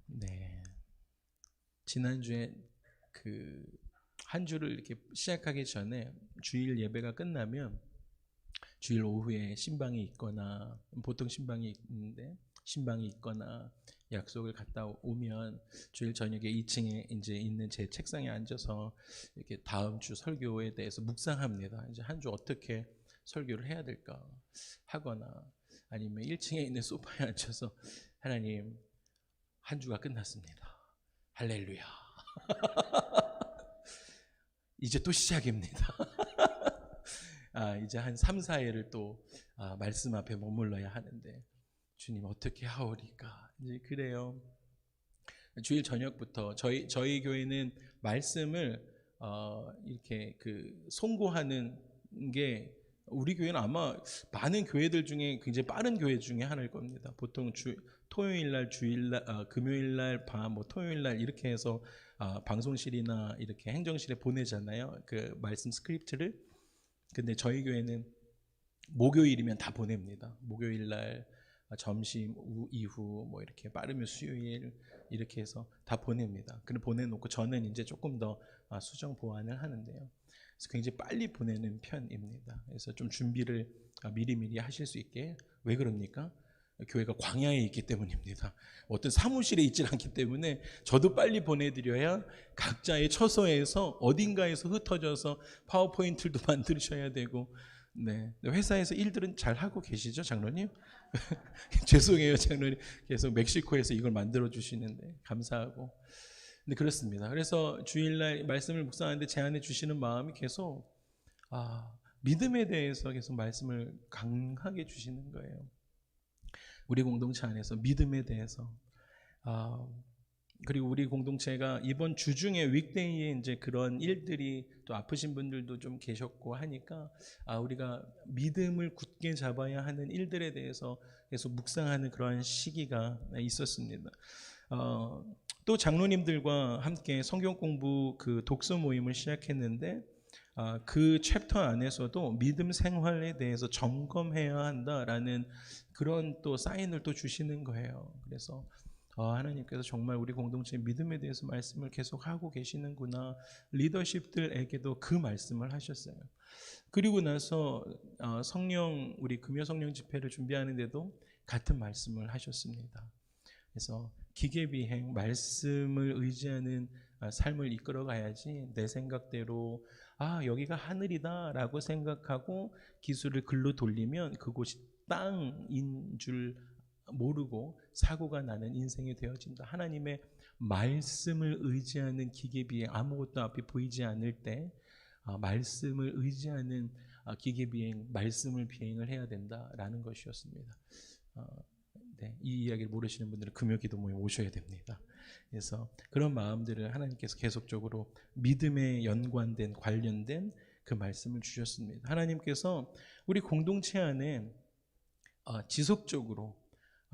네. 지난주에 그 한 주를 이렇게 시작하기 전에 주일 예배가 끝나면 주일 오후에 신방이 있거나 보통 신방이 있는데 신방이 있거나 약속을 갔다 오면 주일 저녁에 2층에 이제 있는 제 책상에 앉아서 이렇게 다음 주 설교에 대해서 묵상합니다. 이제 한 주 어떻게 설교를 해야 될까 하거나 아니면 1층에 있는 소파에 앉아서 하나님 한 주가 끝났습니다. 할렐루야. 이제 또 시작입니다. 이제 한 3, 4회를 또 말씀 앞에 머물러야 하는데 주님 어떻게 하오리까? 이제 그래요. 주일 저녁부터 저희 교회는 말씀을 이렇게 송고하는 게 우리 교회는 아마 많은 교회들 중에 굉장히 빠른 교회 중에 하나일 겁니다. 보통 토요일 날, 주일 날, 금요일 날 밤, 토요일 날 이렇게 해서 방송실이나 이렇게 행정실에 보내잖아요. 그 말씀 스크립트를. 근데 저희 교회는 목요일이면 다 보냅니다. 목요일 날 점심 이후 이렇게 빠르면 수요일 이렇게 해서 다 보냅니다. 그걸 보내놓고 저는 이제 조금 더 수정 보완을 하는데요. 그래서 굉장히 빨리 보내는 편입니다. 그래서 좀 준비를 미리미리 하실 수 있게. 왜 그럽니까? 교회가 광야에 있기 때문입니다. 어떤 사무실에 있질 않기 때문에 저도 빨리 보내드려야 각자의 처소에서 어딘가에서 흩어져서 파워포인트도 만드셔야 되고. 네, 회사에서 일들은 잘 하고 계시죠, 장로님? 죄송해요, 장로님. 계속 멕시코에서 이걸 만들어 주시는데 감사하고. 근데 그렇습니다. 그래서 주일날 말씀을 묵상하는데 제안해 주시는 마음이 계속 믿음에 대해서 계속 말씀을 강하게 주시는 거예요. 우리 공동체 안에서 믿음에 대해서. 그리고 우리 공동체가 이번 주 중에 윅데이에 이제 그런 일들이 또 아프신 분들도 좀 계셨고 하니까 우리가 믿음을 굳게 잡아야 하는 일들에 대해서 계속 묵상하는 그러한 시기가 있었습니다. 또 장로님들과 함께 성경 공부 독서 모임을 시작했는데 그 챕터 안에서도 믿음 생활에 대해서 점검해야 한다라는 그런 또 사인을 또 주시는 거예요. 그래서 하나님께서 정말 우리 공동체 믿음에 대해서 말씀을 계속 하고 계시는구나. 리더십들에게도 그 말씀을 하셨어요. 그리고 나서 우리 금요 성령 집회를 준비하는데도 같은 말씀을 하셨습니다. 그래서 기계비행, 말씀을 의지하는 삶을 이끌어 가야지 내 생각대로 여기가 하늘이다 라고 생각하고 기술을 글로 돌리면 그곳이 땅인 줄 모르고 사고가 나는 인생이 되어진다. 하나님의 말씀을 의지하는 기계비행, 아무것도 앞에 보이지 않을 때 말씀을 의지하는 기계비행, 말씀을 비행을 해야 된다라는 것이었습니다. 네, 이 이야기를 모르시는 분들은 금요기도 모임 오셔야 됩니다. 그래서 그런 마음들을 하나님께서 계속적으로 믿음에 연관된 관련된 그 말씀을 주셨습니다. 하나님께서 우리 공동체 안에 지속적으로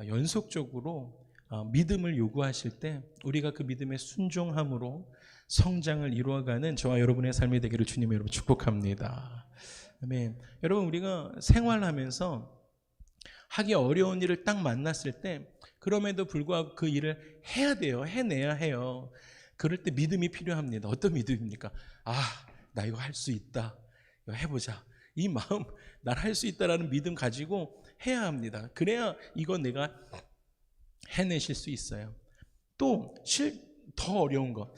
연속적으로 믿음을 요구하실 때 우리가 그 믿음의 순종함으로 성장을 이루어가는 저와 여러분의 삶이 되기를 주님의 이름으로 축복합니다. 아멘. 여러분, 우리가 생활하면서 하기 어려운 일을 딱 만났을 때 그럼에도 불구하고 그 일을 해야 돼요. 해내야 해요. 그럴 때 믿음이 필요합니다. 어떤 믿음입니까? 나 이거 할 수 있다. 이거 해보자. 이 마음, 난 할 수 있다라는 믿음 가지고 해야 합니다. 그래야 이거 내가 해내실 수 있어요. 또 더 어려운 것,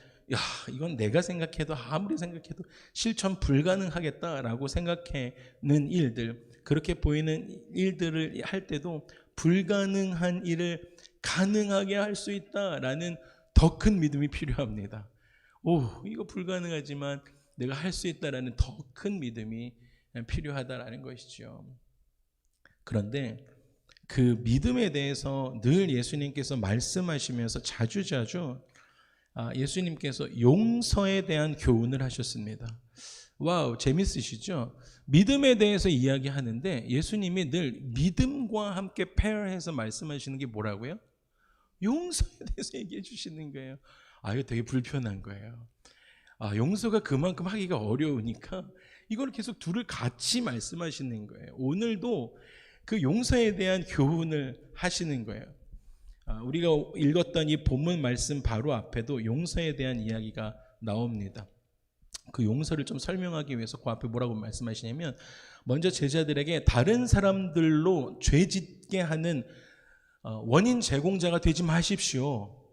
이건 내가 생각해도 아무리 생각해도 실천 불가능하겠다라고 생각하는 일들, 그렇게 보이는 일들을 할 때도 불가능한 일을 가능하게 할 수 있다라는 더 큰 믿음이 필요합니다. 이거 불가능하지만 내가 할 수 있다라는 더 큰 믿음이 필요하다라는 것이죠. 그런데 그 믿음에 대해서 늘 예수님께서 말씀하시면서 자주자주 예수님께서 용서에 대한 교훈을 하셨습니다. 와우, 재밌으시죠? 믿음에 대해서 이야기하는데 예수님이 늘 믿음과 함께 페어해서 말씀하시는 게 뭐라고요? 용서에 대해서 얘기해 주시는 거예요. 이거 되게 불편한 거예요. 용서가 그만큼 하기가 어려우니까 이걸 계속 둘을 같이 말씀하시는 거예요. 오늘도 그 용서에 대한 교훈을 하시는 거예요. 우리가 읽었던 이 본문 말씀 바로 앞에도 용서에 대한 이야기가 나옵니다. 그 용서를 좀 설명하기 위해서 그 앞에 뭐라고 말씀하시냐면, 먼저 제자들에게 다른 사람들로 죄 짓게 하는 원인 제공자가 되지 마십시오,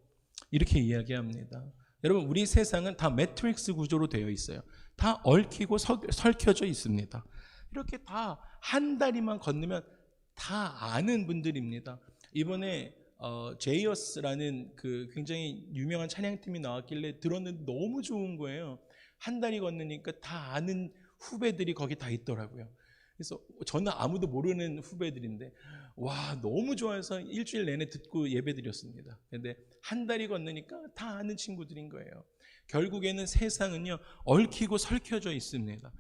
이렇게 이야기합니다. 여러분, 우리 세상은 다 매트릭스 구조로 되어 있어요. 다 얽히고 설켜져 있습니다. 이렇게 다 한 다리만 건너면 다 아는 분들입니다. 이번에 제이어스라는 그 굉장히 유명한 찬양팀이 나왔길래 들었는데 너무 좋은 거예요. 한 다리 건너니까 다 아는 후배들이 거기 다 있더라고요. 그래서 저는 아무도 모르는 후배들인데 와, 너무 좋아해서 일주일 내내 듣고 예배드렸습니다. 근데 한 다리 건너니까 다 아는 친구들인 거예요. 결국에는 세상은요, 얽히고 설켜져 있습니다.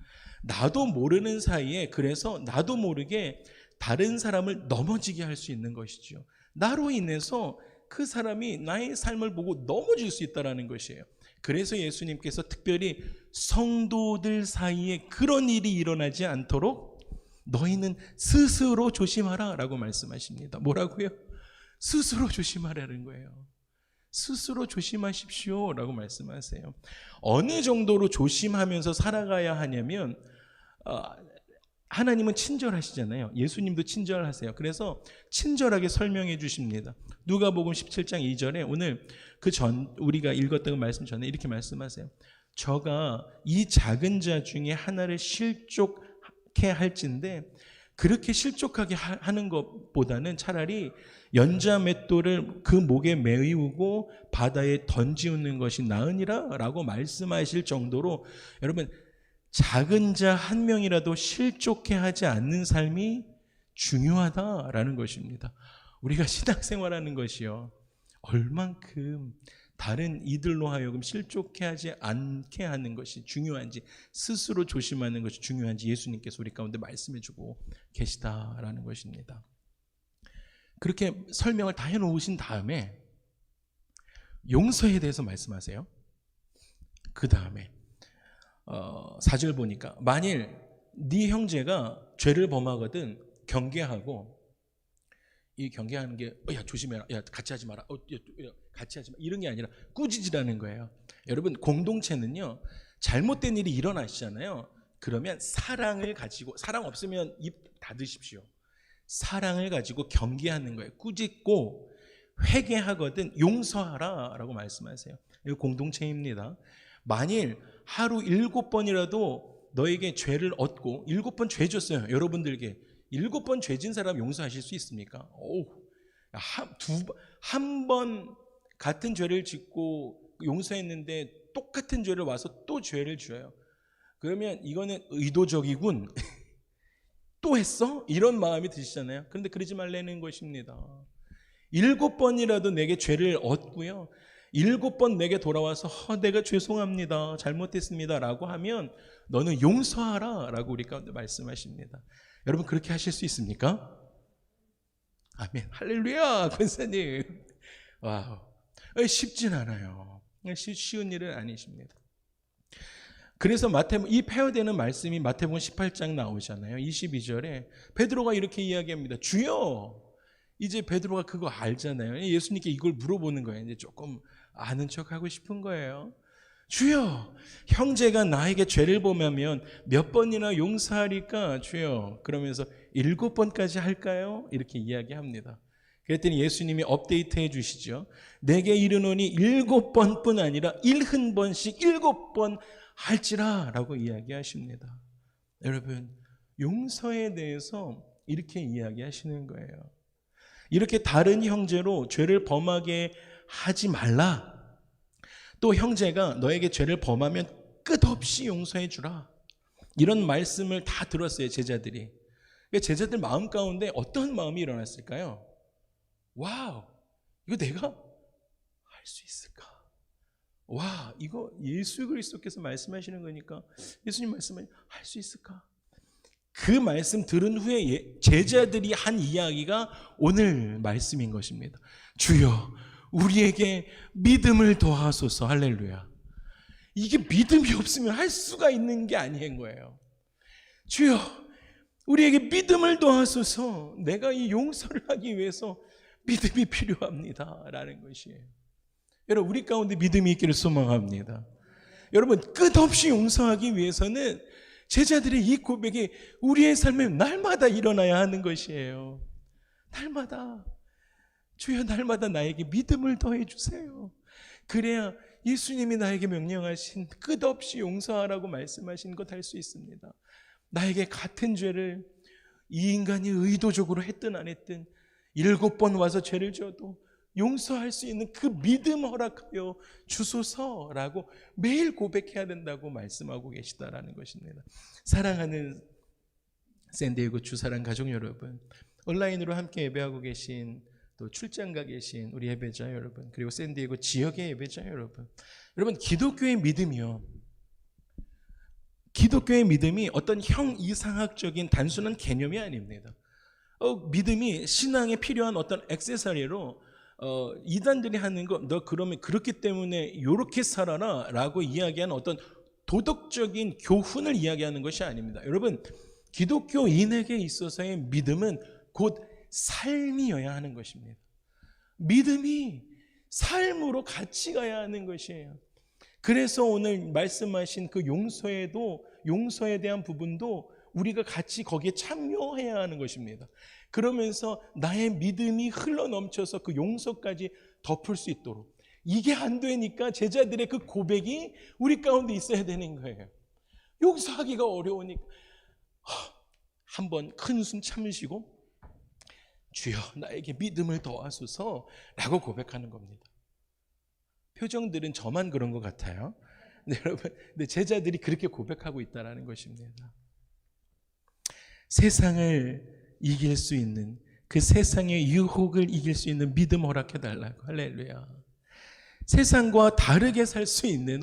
나도 모르는 사이에, 그래서 나도 모르게 다른 사람을 넘어지게 할 수 있는 것이죠. 나로 인해서 그 사람이 나의 삶을 보고 넘어질 수 있다는 것이에요. 그래서 예수님께서 특별히 성도들 사이에 그런 일이 일어나지 않도록 너희는 스스로 조심하라 라고 말씀하십니다. 뭐라고요? 스스로 조심하라는 거예요. 스스로 조심하십시오 라고 말씀하세요. 어느 정도로 조심하면서 살아가야 하냐면, 하나님은 친절하시잖아요. 예수님도 친절하세요. 그래서 친절하게 설명해 주십니다. 누가복음 17장 2절에 오늘 우리가 읽었던 그 말씀 전에 이렇게 말씀하세요. 저가 이 작은 자 중에 하나를 실족해 할진데, 그렇게 실족하게 하는 것보다는 차라리 연자 맷돌을 그 목에 매이우고 바다에 던지우는 것이 나으니라 라고 말씀하실 정도로, 여러분, 작은 자 한 명이라도 실족해 하지 않는 삶이 중요하다라는 것입니다. 우리가 신앙생활하는 것이요, 얼만큼 다른 이들로 하여금 실족해 하지 않게 하는 것이 중요한지, 스스로 조심하는 것이 중요한지 예수님께서 우리 가운데 말씀해 주고 계시다라는 것입니다. 그렇게 설명을 다 해놓으신 다음에 용서에 대해서 말씀하세요. 그 다음에 4절 보니까, 만일 네 형제가 죄를 범하거든 경계하고, 이 경계하는 게 야 조심해라, 야 같이 하지 마라, 야, 같이 하지 마, 이런 게 아니라 꾸짖으라는 거예요. 여러분, 공동체는요, 잘못된 일이 일어나시잖아요. 그러면 사랑을 가지고, 사랑 없으면 입 닫으십시오. 사랑을 가지고 경계하는 거예요. 꾸짖고 회개하거든 용서하라 라고 말씀하세요. 이거 공동체입니다. 만일 하루 7번이라도 너에게 죄를 얻고, 7번 죄 졌어요. 여러분들께 7번 죄 진 사람 용서하실 수 있습니까? 한 번 같은 죄를 짓고 용서했는데 똑같은 죄를 와서 또 죄를 지어요. 그러면 이거는 의도적이군. 또 했어? 이런 마음이 드시잖아요. 그런데 그러지 말라는 것입니다. 7번이라도 내게 죄를 얻고요, 7번 내게 돌아와서 내가 죄송합니다, 잘못했습니다 라고 하면 너는 용서하라 라고 우리 가운데 말씀하십니다. 여러분, 그렇게 하실 수 있습니까? 아멘, 할렐루야. 권사님, 와우, 쉽진 않아요. 쉬운 일은 아니십니다. 그래서 이 폐허되는 말씀이 마태복음 18장 나오잖아요. 22절에 베드로가 이렇게 이야기합니다. 주여, 이제 베드로가 그거 알잖아요. 예수님께 이걸 물어보는 거예요. 이제 조금 아는 척하고 싶은 거예요. 주여, 형제가 나에게 죄를 범하면 몇 번이나 용서하리까 주여? 그러면서 7번까지 할까요? 이렇게 이야기합니다. 그랬더니 예수님이 업데이트해 주시죠. 내게 이르노니 7번뿐 아니라 70번씩 7번 할지라 라고 이야기하십니다. 여러분, 용서에 대해서 이렇게 이야기하시는 거예요. 이렇게 다른 형제로 죄를 범하게 하지 말라. 또 형제가 너에게 죄를 범하면 끝없이 용서해 주라. 이런 말씀을 다 들었어요, 제자들이. 제자들 마음 가운데 어떤 마음이 일어났을까요? 와우, 이거 내가 할 수 있을까? 와, 이거 예수 그리스도께서 말씀하시는 거니까 예수님 말씀을 할 수 있을까? 그 말씀 들은 후에 제자들이 한 이야기가 오늘 말씀인 것입니다. 주여, 우리에게 믿음을 더하소서. 할렐루야. 이게 믿음이 없으면 할 수가 있는 게 아닌 거예요. 주여, 우리에게 믿음을 더하소서. 내가 이 용서를 하기 위해서 믿음이 필요합니다라는 것이에요. 여러분, 우리 가운데 믿음이 있기를 소망합니다. 여러분, 끝없이 용서하기 위해서는 제자들의 이 고백이 우리의 삶에 날마다 일어나야 하는 것이에요. 날마다, 주여 날마다 나에게 믿음을 더해 주세요. 그래야 예수님이 나에게 명령하신 끝없이 용서하라고 말씀하신 것 할 수 있습니다. 나에게 같은 죄를 이 인간이 의도적으로 했든 안 했든 7번 와서 죄를 지어도 용서할 수 있는 그 믿음 허락하여 주소서라고 매일 고백해야 된다고 말씀하고 계시다라는 것입니다. 사랑하는 샌디에고 주사랑 가족 여러분, 온라인으로 함께 예배하고 계신, 또 출장가 계신 우리 예배자 여러분, 그리고 샌디에고 지역의 예배자 여러분, 기독교의 믿음이요, 기독교의 믿음이 어떤 형이상학적인 단순한 개념이 아닙니다. 믿음이 신앙에 필요한 어떤 액세서리로 이단들이 하는 거, 너 그러면 그렇기 때문에 이렇게 살아라 라고 이야기하는 어떤 도덕적인 교훈을 이야기하는 것이 아닙니다. 여러분, 기독교인에게 있어서의 믿음은 곧 삶이어야 하는 것입니다. 믿음이 삶으로 같이 가야 하는 것이에요. 그래서 오늘 말씀하신 그 용서에 대한 부분도 우리가 같이 거기에 참여해야 하는 것입니다. 그러면서 나의 믿음이 흘러넘쳐서 그 용서까지 덮을 수 있도록, 이게 안 되니까 제자들의 그 고백이 우리 가운데 있어야 되는 거예요. 용서하기가 어려우니까 한번 큰 숨 참으시고 주여 나에게 믿음을 더하소서 라고 고백하는 겁니다. 표정들은 저만 그런 것 같아요. 근데 여러분, 근데 제자들이 그렇게 고백하고 있다는 것입니다. 세상을 이길 수 있는, 그 세상의 유혹을 이길 수 있는 믿음 허락해달라고. 할렐루야. 세상과 다르게 살 수 있는,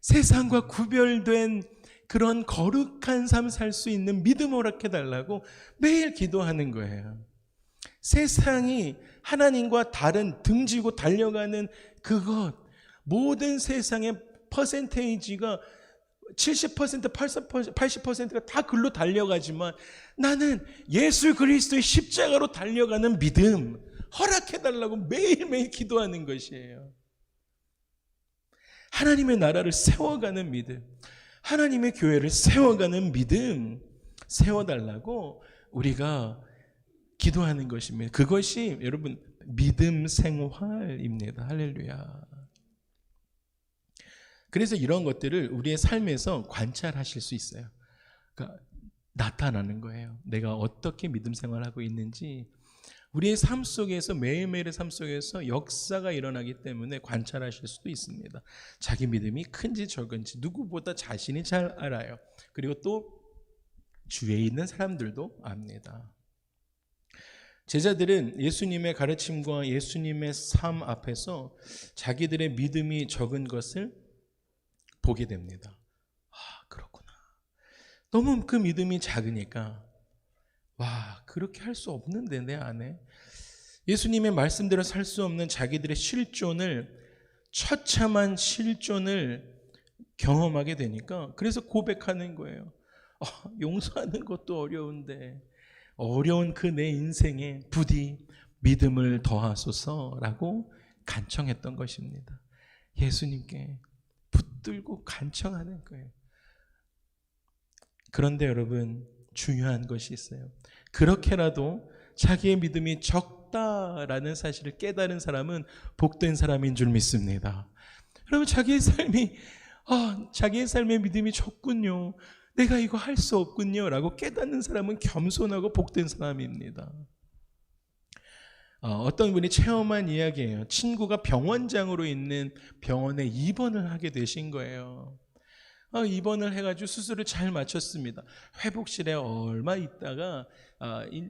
세상과 구별된 그런 거룩한 삶 살 수 있는 믿음 허락해달라고 매일 기도하는 거예요. 세상이 하나님과 다른, 등지고 달려가는 그것, 모든 세상의 퍼센테이지가 70%, 80%가 다 글로 달려가지만 나는 예수 그리스도의 십자가로 달려가는 믿음 허락해달라고 매일매일 기도하는 것이에요. 하나님의 나라를 세워가는 믿음, 하나님의 교회를 세워가는 믿음 세워달라고 우리가 기도하는 것입니다. 그것이 여러분 믿음 생활입니다. 할렐루야. 그래서 이런 것들을 우리의 삶에서 관찰하실 수 있어요. 그러니까 나타나는 거예요. 내가 어떻게 믿음 생활하고 있는지 우리의 삶 속에서, 매일매일의 삶 속에서 역사가 일어나기 때문에 관찰하실 수도 있습니다. 자기 믿음이 큰지 적은지 누구보다 자신이 잘 알아요. 그리고 또 주위에 있는 사람들도 압니다. 제자들은 예수님의 가르침과 예수님의 삶 앞에서 자기들의 믿음이 적은 것을 보게 됩니다. 그렇구나. 너무 그 믿음이 작으니까 그렇게 할 수 없는데 내 안에 예수님의 말씀대로 살 수 없는 자기들의 처참한 실존을 경험하게 되니까 그래서 고백하는 거예요. 용서하는 것도 어려운데 어려운 그 내 인생에 부디 믿음을 더하소서라고 간청했던 것입니다. 예수님께 붙들고 간청하는 거예요. 그런데 여러분, 중요한 것이 있어요. 그렇게라도 자기의 믿음이 적다라는 사실을 깨달은 사람은 복된 사람인 줄 믿습니다. 여러분, 자기의 삶의 믿음이 적군요, 내가 이거 할 수 없군요 라고 깨닫는 사람은 겸손하고 복된 사람입니다. 어떤 분이 체험한 이야기예요. 친구가 병원장으로 있는 병원에 입원을 하게 되신 거예요. 입원을 해가지고 수술을 잘 마쳤습니다. 회복실에 얼마 있다가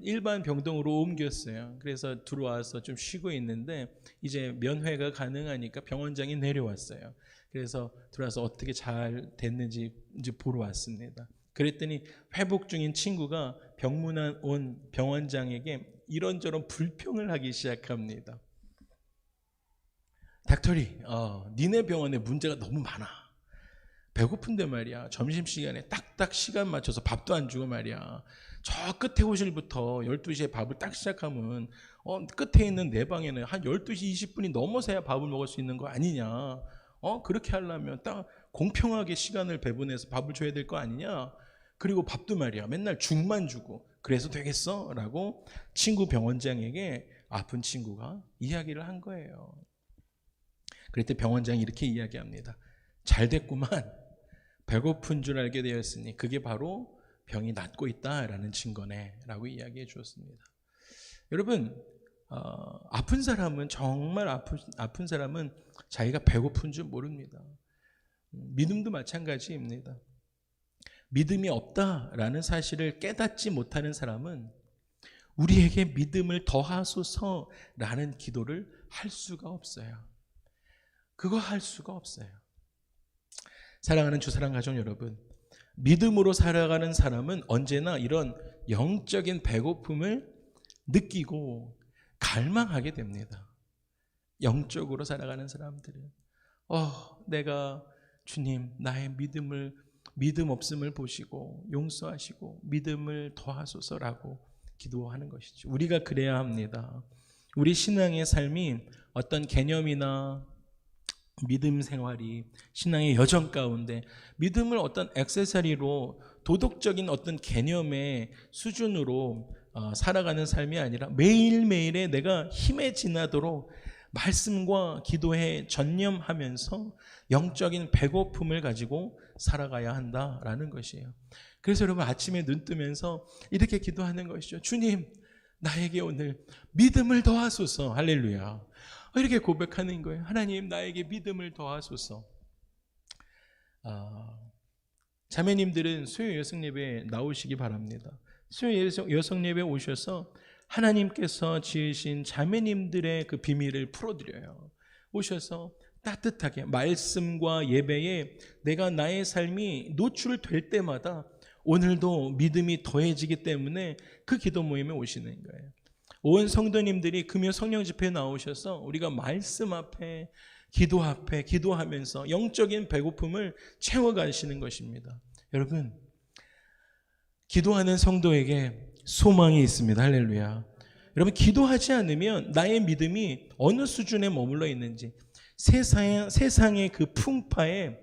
일반 병동으로 옮겼어요. 그래서 들어와서 좀 쉬고 있는데 이제 면회가 가능하니까 병원장이 내려왔어요. 그래서 들어와서 어떻게 잘 됐는지 이제 보러 왔습니다. 그랬더니 회복 중인 친구가 병문안 온 병원장에게 이런저런 불평을 하기 시작합니다. 닥터리, 니네 병원에 문제가 너무 많아. 배고픈데 말이야. 점심시간에 딱딱 시간 맞춰서 밥도 안 주고 말이야. 저 끝에 호실부터 12시에 밥을 딱 시작하면 끝에 있는 내 방에는 한 12시 20분이 넘어서야 밥을 먹을 수 있는 거 아니냐. 그렇게 하려면 딱 공평하게 시간을 배분해서 밥을 줘야 될 거 아니냐. 그리고 밥도 말이야. 맨날 죽만 주고 그래서 되겠어? 라고 친구 병원장에게 아픈 친구가 이야기를 한 거예요. 그랬더니 병원장이 이렇게 이야기합니다. 잘 됐구만. 배고픈 줄 알게 되었으니 그게 바로 병이 낫고 있다라는 증거네 라고 이야기해 주었습니다. 여러분, 아픈 사람은 정말 아픈 사람은 자기가 배고픈 줄 모릅니다. 믿음도 마찬가지입니다. 믿음이 없다라는 사실을 깨닫지 못하는 사람은 우리에게 믿음을 더하소서라는 기도를 할 수가 없어요. 그거 할 수가 없어요. 사랑하는 주사랑 가족 여러분, 믿음으로 살아가는 사람은 언제나 이런 영적인 배고픔을 느끼고 갈망하게 됩니다. 영적으로 살아가는 사람들은 내가 주님 나의 믿음 없음을 보시고 용서하시고 믿음을 더하소서라고 기도하는 것이죠. 우리가 그래야 합니다. 우리 신앙의 삶이 어떤 개념이나 믿음 생활이 신앙의 여정 가운데 믿음을 어떤 액세서리로 도덕적인 어떤 개념의 수준으로 살아가는 삶이 아니라 매일매일에 내가 힘에 지나도록 말씀과 기도에 전념하면서 영적인 배고픔을 가지고 살아가야 한다라는 것이에요. 그래서 여러분 아침에 눈 뜨면서 이렇게 기도하는 것이죠. 주님, 나에게 오늘 믿음을 더하소서. 할렐루야. 이렇게 고백하는 거예요. 하나님, 나에게 믿음을 더하소서. 자매님들은 수요 여성 예배에 나오시기 바랍니다. 수요 여성 예배에 오셔서 하나님께서 지으신 자매님들의 그 비밀을 풀어드려요. 오셔서 따뜻하게 말씀과 예배에 내가 나의 삶이 노출될 때마다 오늘도 믿음이 더해지기 때문에 그 기도 모임에 오시는 거예요. 온 성도님들이 금요 성령 집회에 나오셔서 우리가 말씀 앞에 기도하면서 영적인 배고픔을 채워가시는 것입니다. 여러분, 기도하는 성도에게 소망이 있습니다. 할렐루야. 여러분, 기도하지 않으면 나의 믿음이 어느 수준에 머물러 있는지, 세상의 그 풍파에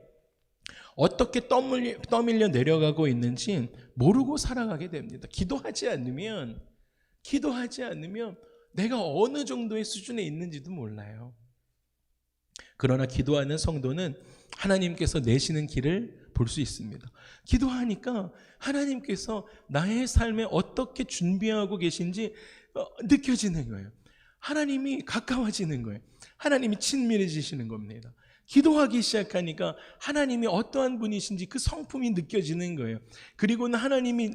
어떻게 떠밀려 내려가고 있는지 모르고 살아가게 됩니다. 기도하지 않으면 내가 어느 정도의 수준에 있는지도 몰라요. 그러나 기도하는 성도는 하나님께서 내시는 길을 볼 수 있습니다. 기도하니까 하나님께서 나의 삶에 어떻게 준비하고 계신지 느껴지는 거예요. 하나님이 가까워지는 거예요. 하나님이 친밀해지시는 겁니다. 기도하기 시작하니까 하나님이 어떠한 분이신지 그 성품이 느껴지는 거예요. 그리고는 하나님이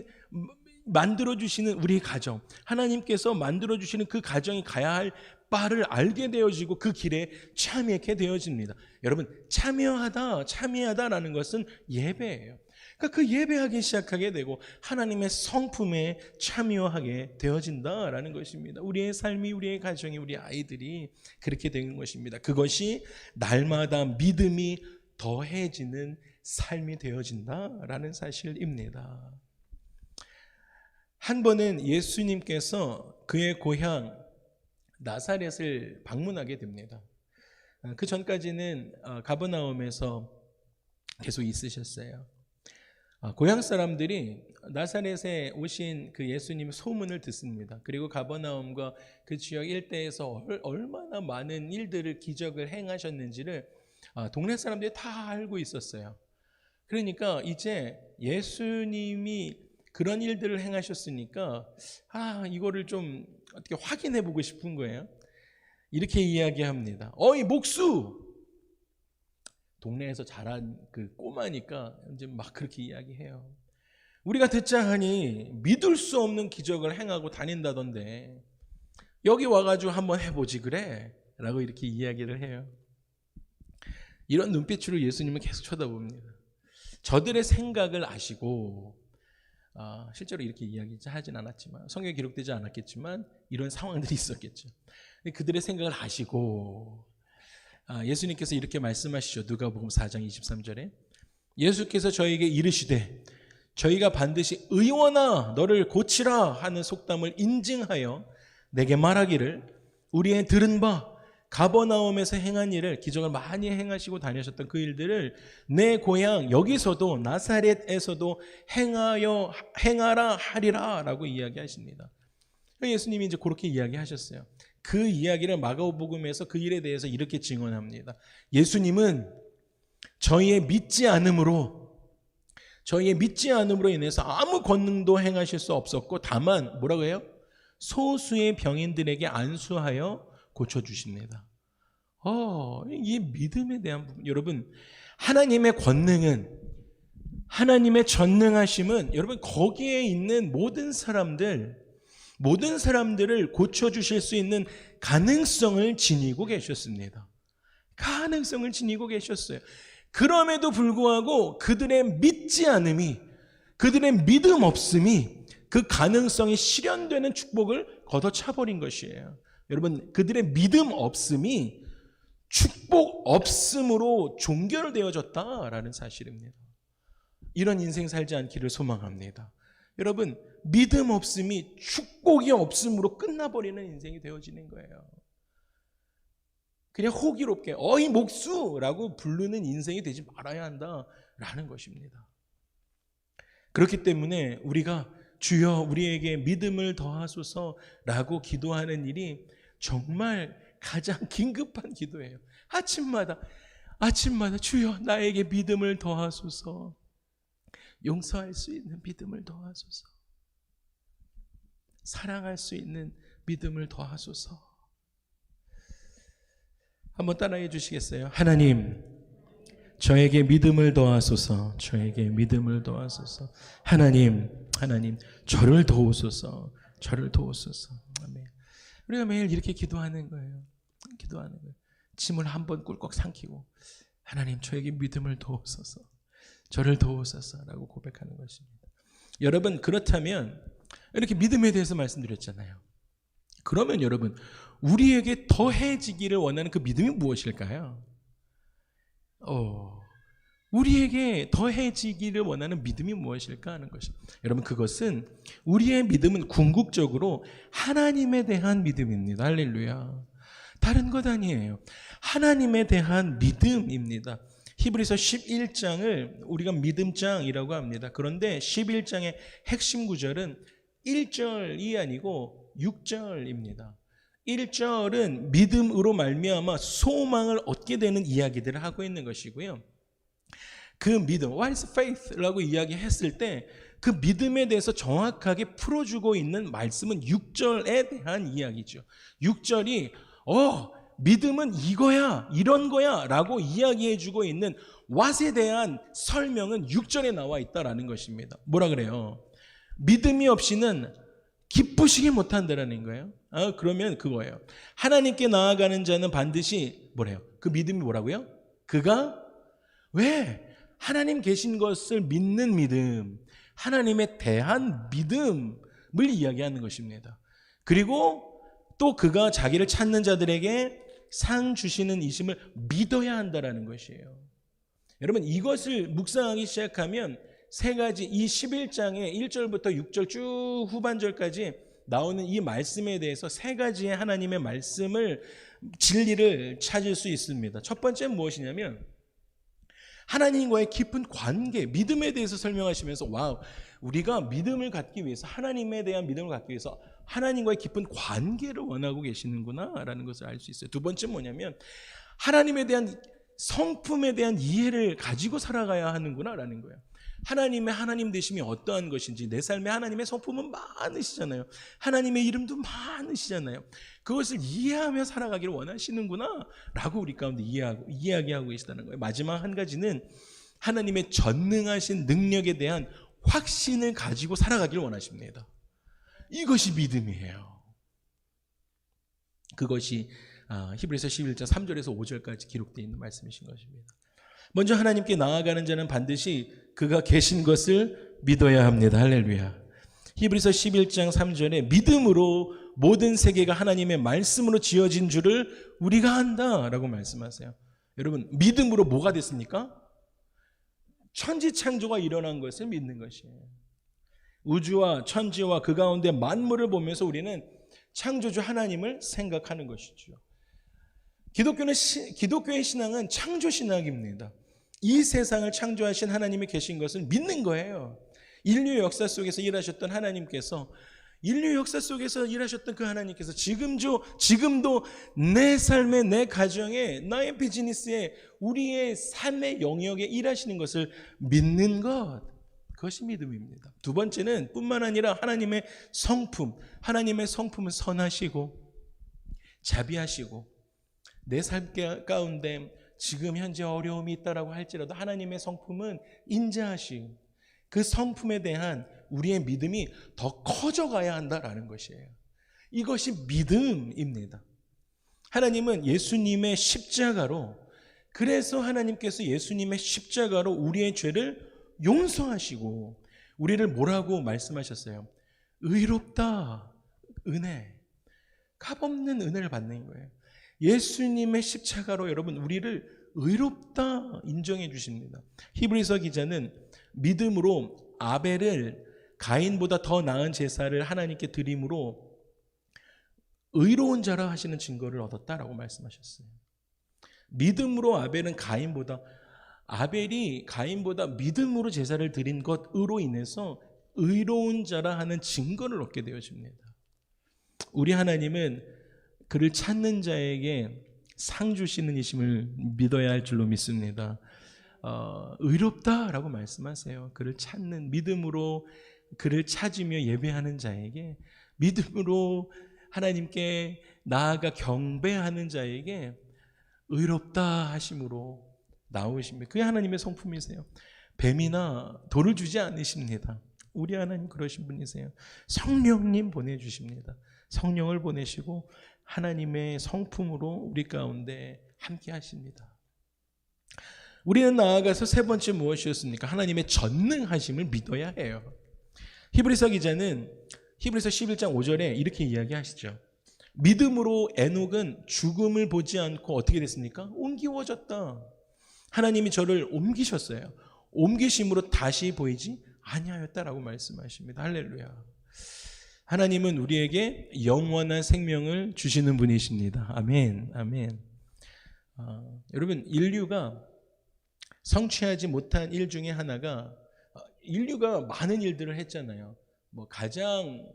만들어주시는 우리 가정, 하나님께서 만들어주시는 그 가정이 가야 할 바를 알게 되어지고 그 길에 참여하게 되어집니다. 여러분, 참여하다라는 것은 예배예요. 그러니까 그 예배하기 시작하게 되고 하나님의 성품에 참여하게 되어진다라는 것입니다. 우리의 삶이, 우리의 가정이, 우리 아이들이 그렇게 되는 것입니다. 그것이 날마다 믿음이 더해지는 삶이 되어진다라는 사실입니다. 한 번은 예수님께서 그의 고향 나사렛을 방문하게 됩니다. 그 전까지는 가버나움에서 계속 있으셨어요. 고향 사람들이 나사렛에 오신 그 예수님 소문을 듣습니다. 그리고 가버나움과 그 지역 일대에서 얼마나 많은 일들을, 기적을 행하셨는지를 동네 사람들이 다 알고 있었어요. 그러니까 이제 예수님이 그런 일들을 행하셨으니까 이거를 좀 어떻게 확인해 보고 싶은 거예요. 이렇게 이야기합니다. 어이 목수! 동네에서 자란 그 꼬마니까 이제 막 그렇게 이야기해요. 우리가 듣자 하니 믿을 수 없는 기적을 행하고 다닌다던데 여기 와가지고 한번 해보지 그래? 라고 이렇게 이야기를 해요. 이런 눈빛으로 예수님은 계속 쳐다봅니다. 저들의 생각을 아시고 실제로 이렇게 이야기하진 않았지만, 성경에 기록되지 않았겠지만 이런 상황들이 있었겠죠. 그들의 생각을 아시고 예수님께서 이렇게 말씀하시죠. 누가복음 4장 23절에 예수께서 저에게 이르시되 저희가 반드시 의원아 너를 고치라 하는 속담을 인증하여 내게 말하기를 우리의 들은 바 가버나움에서 행한 일을, 기적을 많이 행하시고 다니셨던 그 일들을 내 고향 여기서도 나사렛에서도 행하라 하리라 라고 이야기하십니다. 예수님이 이제 그렇게 이야기하셨어요. 그 이야기를 마가복음에서 그 일에 대해서 이렇게 증언합니다. 예수님은 저희의 믿지 않음으로 인해서 아무 권능도 행하실 수 없었고, 다만 뭐라고 해요? 소수의 병인들에게 안수하여 고쳐주십니다. 이 믿음에 대한 부분, 여러분, 하나님의 권능은, 하나님의 전능하심은 여러분 거기에 있는 모든 사람들을 고쳐주실 수 있는 가능성을 지니고 계셨습니다. 가능성을 지니고 계셨어요. 그럼에도 불구하고 그들의 믿지 않음이, 그들의 믿음 없음이 그 가능성이 실현되는 축복을 걷어차버린 것이에요. 여러분, 그들의 믿음 없음이 축복 없음으로 종결되어졌다라는 사실입니다. 이런 인생 살지 않기를 소망합니다. 여러분, 믿음 없음이 축복이 없음으로 끝나버리는 인생이 되어지는 거예요. 그냥 호기롭게 어이 목수라고 부르는 인생이 되지 말아야 한다라는 것입니다. 그렇기 때문에 우리가 주여 우리에게 믿음을 더하소서라고 기도하는 일이 정말 가장 긴급한 기도예요. 아침마다 주여 나에게 믿음을 더하소서, 용서할 수 있는 믿음을 더하소서, 사랑할 수 있는 믿음을 더하소서. 한번 따라해 주시겠어요? 하나님, 저에게 믿음을 더하소서, 저에게 믿음을 더하소서. 하나님, 저를 도우소서, 저를 도우소서. 아멘. 우리가 매일 이렇게 기도하는 거예요. 짐을 한번 꿀꺽 삼키고 하나님, 저에게 믿음을 도우소서, 저를 도우소서라고 고백하는 것입니다. 여러분, 그렇다면 이렇게 믿음에 대해서 말씀드렸잖아요. 그러면 여러분, 우리에게 더해지기를 원하는 그 믿음이 무엇일까요? 우리에게 더해지기를 원하는 믿음이 무엇일까 하는 것입니다. 여러분, 그것은 우리의 믿음은 궁극적으로 하나님에 대한 믿음입니다. 할렐루야. 다른 것 아니에요. 하나님에 대한 믿음입니다. 히브리서 11장을 우리가 믿음장이라고 합니다. 그런데 11장의 핵심 구절은 1절이 아니고 6절입니다. 1절은 믿음으로 말미암아 소망을 얻게 되는 이야기들을 하고 있는 것이고요. 그 믿음, what is faith라고 이야기했을 때 그 믿음에 대해서 정확하게 풀어주고 있는 말씀은 6절에 대한 이야기죠. 6절이 믿음은 이거야, 이런 거야 라고 이야기해주고 있는 what에 대한 설명은 6절에 나와 있다라는 것입니다. 뭐라 그래요? 믿음이 없이는 기쁘시게 못한다라는 거예요. 그러면 그거예요. 하나님께 나아가는 자는 반드시 뭐래요? 그 믿음이 뭐라고요? 그가 왜? 하나님 계신 것을 믿는 믿음, 하나님에 대한 믿음을 이야기하는 것입니다. 그리고 또 그가 자기를 찾는 자들에게 상 주시는 이심을 믿어야 한다라는 것이에요. 여러분, 이것을 묵상하기 시작하면 세 가지, 이 11장의 1절부터 6절 쭉 후반절까지 나오는 이 말씀에 대해서 세 가지의 하나님의 말씀을, 진리를 찾을 수 있습니다. 첫 번째는 무엇이냐면 하나님과의 깊은 관계, 믿음에 대해서 설명하시면서 우리가 믿음을 갖기 위해서, 하나님에 대한 믿음을 갖기 위해서 하나님과의 깊은 관계를 원하고 계시는구나 라는 것을 알 수 있어요. 두 번째는 뭐냐면 하나님에 대한 성품에 대한 이해를 가지고 살아가야 하는구나 라는 거예요. 하나님의 하나님 되심이 어떠한 것인지, 내 삶에 하나님의 성품은 많으시잖아요. 하나님의 이름도 많으시잖아요. 그것을 이해하며 살아가기를 원하시는구나 라고 우리 가운데 이야기하고 계시다는 거예요. 마지막 한 가지는 하나님의 전능하신 능력에 대한 확신을 가지고 살아가기를 원하십니다. 이것이 믿음이에요. 그것이 히브리서 11장 3절에서 5절까지 기록되어 있는 말씀이신 것입니다. 먼저 하나님께 나아가는 자는 반드시 그가 계신 것을 믿어야 합니다. 할렐루야. 히브리서 11장 3절에 믿음으로 모든 세계가 하나님의 말씀으로 지어진 줄을 우리가 안다라고 말씀하세요. 여러분, 믿음으로 뭐가 됐습니까? 천지창조가 일어난 것을 믿는 것이에요. 우주와 천지와 그 가운데 만물을 보면서 우리는 창조주 하나님을 생각하는 것이죠. 기독교의 신앙은 창조신학입니다. 이 세상을 창조하신 하나님이 계신 것을 믿는 거예요. 인류 역사 속에서 일하셨던 하나님께서, 인류 역사 속에서 일하셨던 그 하나님께서 지금도 내 삶에, 내 가정에, 나의 비즈니스에, 우리의 삶의 영역에 일하시는 것을 믿는 것, 그것이 믿음입니다. 두 번째는 뿐만 아니라 하나님의 성품, 하나님의 성품은 선하시고 자비하시고, 내 삶 가운데 지금 현재 어려움이 있다라고 할지라도 하나님의 성품은 인자하시고, 그 성품에 대한 우리의 믿음이 더 커져가야 한다라는 것이에요. 이것이 믿음입니다. 하나님은 예수님의 십자가로, 그래서 하나님께서 예수님의 십자가로 우리의 죄를 용서하시고 우리를 뭐라고 말씀하셨어요? 의롭다, 은혜, 값없는 은혜를 받는 거예요. 예수님의 십자가로 여러분 우리를 의롭다 인정해 주십니다. 히브리서 기자는 믿음으로 아벨을 가인보다 더 나은 제사를 하나님께 드림으로 의로운 자라 하시는 증거를 얻었다라고 말씀하셨어요. 믿음으로 아벨이 가인보다 믿음으로 제사를 드린 것으로 인해서 의로운 자라 하는 증거를 얻게 되어집니다. 우리 하나님은 그를 찾는 자에게 상 주시는 이심을 믿어야 할 줄로 믿습니다. 의롭다라고 말씀하세요. 그를 찾는, 믿음으로 그를 찾으며 예배하는 자에게, 믿음으로 하나님께 나아가 경배하는 자에게 의롭다 하심으로 나오십니다. 그게 하나님의 성품이세요. 뱀이나 돌을 주지 않으십니다. 우리 하나님 그러신 분이세요. 성령님 보내주십니다. 성령을 보내시고 하나님의 성품으로 우리 가운데 함께 하십니다. 우리는 나아가서 세 번째 무엇이었습니까? 하나님의 전능하심을 믿어야 해요. 히브리서 기자는 히브리서 11장 5절에 이렇게 이야기하시죠. 믿음으로 에녹은 죽음을 보지 않고 어떻게 됐습니까? 옮기워졌다. 하나님이 저를 옮기셨어요. 옮기심으로 다시 보이지 아니하였다라고 말씀하십니다. 할렐루야. 하나님은 우리에게 영원한 생명을 주시는 분이십니다. 아멘, 아멘. 여러분, 인류가 성취하지 못한 일 중에 하나가, 인류가 많은 일들을 했잖아요. 뭐 가장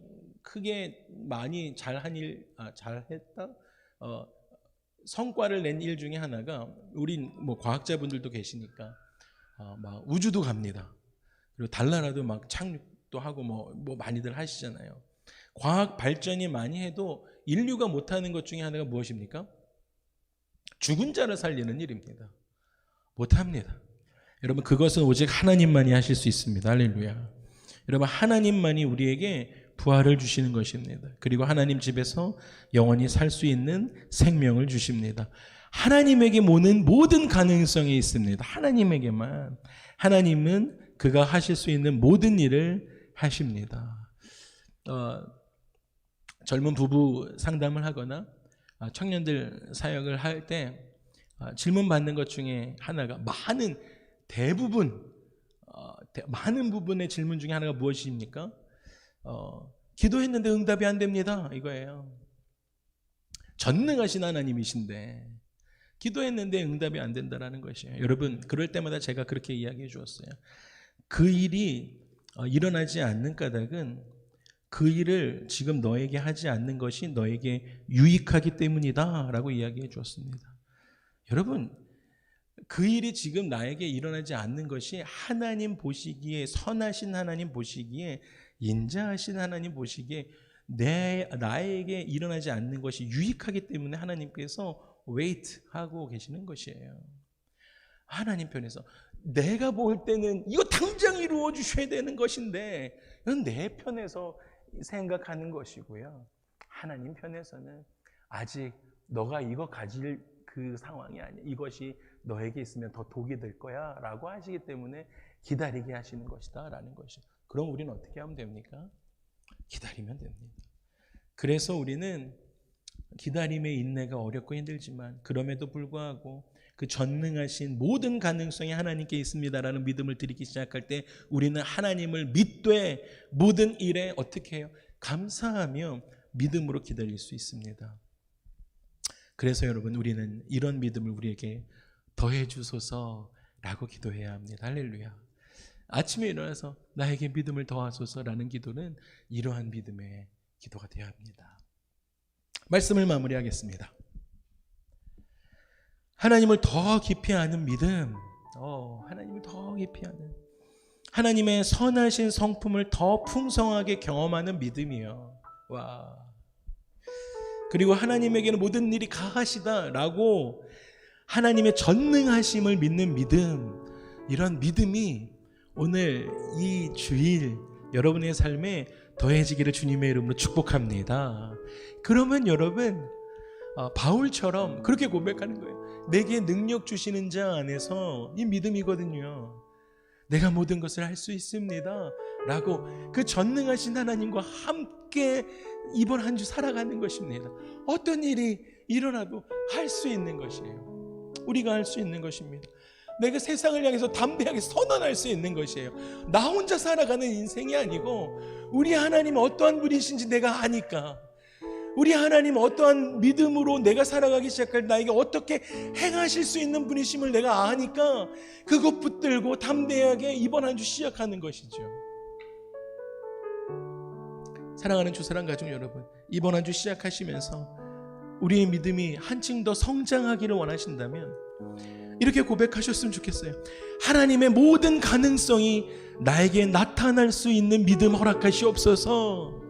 크게 많이 잘했다? 성과를 낸 일 중에 하나가, 우린 뭐 과학자분들도 계시니까 막 우주도 갑니다. 그리고 달나라도 막 착륙도 하고 뭐 많이들 하시잖아요. 과학 발전이 많이 해도 인류가 못하는 것 중에 하나가 무엇입니까? 죽은 자를 살리는 일입니다. 못합니다. 여러분, 그것은 오직 하나님만이 하실 수 있습니다. 할렐루야. 여러분, 하나님만이 우리에게 부활을 주시는 것입니다. 그리고 하나님 집에서 영원히 살 수 있는 생명을 주십니다. 하나님에게 모든 가능성이 있습니다. 하나님에게만. 하나님은 그가 하실 수 있는 모든 일을 하십니다. 젊은 부부 상담을 하거나 청년들 사역을 할 때 질문 받는 것 중에 하나가, 많은 부분의 질문 중에 하나가 무엇입니까? 기도했는데 응답이 안 됩니다, 이거예요. 전능하신 하나님이신데 기도했는데 응답이 안 된다라는 것이에요. 여러분, 그럴 때마다 제가 그렇게 이야기해 주었어요. 그 일이 일어나지 않는 까닭은 그 일을 지금 너에게 하지 않는 것이 너에게 유익하기 때문이다 라고 이야기해 주었습니다. 여러분, 그 일이 지금 나에게 일어나지 않는 것이 하나님 보시기에, 선하신 하나님 보시기에, 인자하신 하나님 보시기에 나에게 일어나지 않는 것이 유익하기 때문에 하나님께서 웨이트하고 계시는 것이에요. 하나님 편에서 내가 볼 때는 이거 당장 이루어 주셔야 되는 것인데, 이건 내 편에서 생각하는 것이고요. 하나님 편에서는 아직 너가 이거 가질 그 상황이 아니야. 이것이 너에게 있으면 더 독이 될 거야 라고 하시기 때문에 기다리게 하시는 것이다 라는 것이죠. 그럼 우리는 어떻게 하면 됩니까? 기다리면 됩니다. 그래서 우리는 기다림의 인내가 어렵고 힘들지만 그럼에도 불구하고 그 전능하신 모든 가능성이 하나님께 있습니다라는 믿음을 드리기 시작할 때 우리는 하나님을 믿되 모든 일에 어떻게 해요? 감사하며 믿음으로 기다릴 수 있습니다. 그래서 여러분, 우리는 이런 믿음을 우리에게 더해 주소서라고 기도해야 합니다. 할렐루야. 아침에 일어나서 나에게 믿음을 더하소서라는 기도는 이러한 믿음의 기도가 되어야 합니다. 말씀을 마무리하겠습니다. 하나님을 더 깊이 아는 믿음, 하나님을 더 깊이 아는, 하나님의 선하신 성품을 더 풍성하게 경험하는 믿음이요. 와. 그리고 하나님에게는 모든 일이 가하시다라고 하나님의 전능하심을 믿는 믿음, 이런 믿음이 오늘 이 주일 여러분의 삶에 더해지기를 주님의 이름으로 축복합니다. 그러면 여러분, 바울처럼 그렇게 고백하는 거예요. 내게 능력 주시는 자 안에서, 이 믿음이거든요. 내가 모든 것을 할 수 있습니다 라고 그 전능하신 하나님과 함께 이번 한 주 살아가는 것입니다. 어떤 일이 일어나도 할 수 있는 것이에요. 우리가 할 수 있는 것입니다. 내가 세상을 향해서 담대하게 선언할 수 있는 것이에요. 나 혼자 살아가는 인생이 아니고 우리 하나님 어떠한 분이신지 내가 아니까, 우리 하나님 어떠한 믿음으로 내가 살아가기 시작할 나에게 어떻게 행하실 수 있는 분이심을 내가 아니까 그것 붙들고 담대하게 이번 한 주 시작하는 것이죠. 사랑하는 주사랑 가족 여러분, 이번 한 주 시작하시면서 우리의 믿음이 한층 더 성장하기를 원하신다면 이렇게 고백하셨으면 좋겠어요. 하나님의 모든 가능성이 나에게 나타날 수 있는 믿음 허락하시옵소서.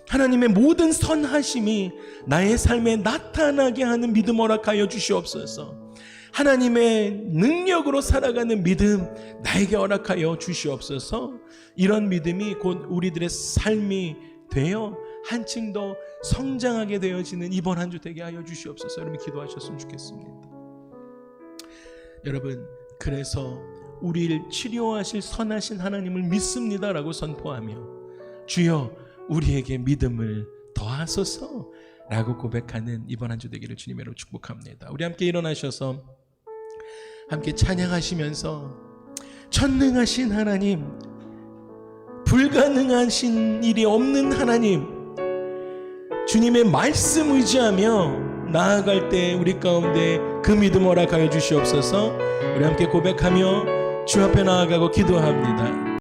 하나님의 모든 선하심이 나의 삶에 나타나게 하는 믿음 허락하여 주시옵소서. 하나님의 능력으로 살아가는 믿음 나에게 허락하여 주시옵소서. 이런 믿음이 곧 우리들의 삶이 되어 한층 더 성장하게 되어지는 이번 한 주 되게 하여 주시옵소서. 여러분 기도하셨으면 좋겠습니다. 여러분, 그래서 우리를 치료하실 선하신 하나님을 믿습니다라고 선포하며 주여 우리에게 믿음을 더하소서 라고 고백하는 이번 한 주 되기를 주님의 이름으로 축복합니다. 우리 함께 일어나셔서 함께 찬양하시면서 전능하신 하나님, 불가능하신 일이 없는 하나님, 주님의 말씀 의지하며 나아갈 때 우리 가운데 그 믿음 허락하여 주시옵소서. 우리 함께 고백하며 주 앞에 나아가고 기도합니다.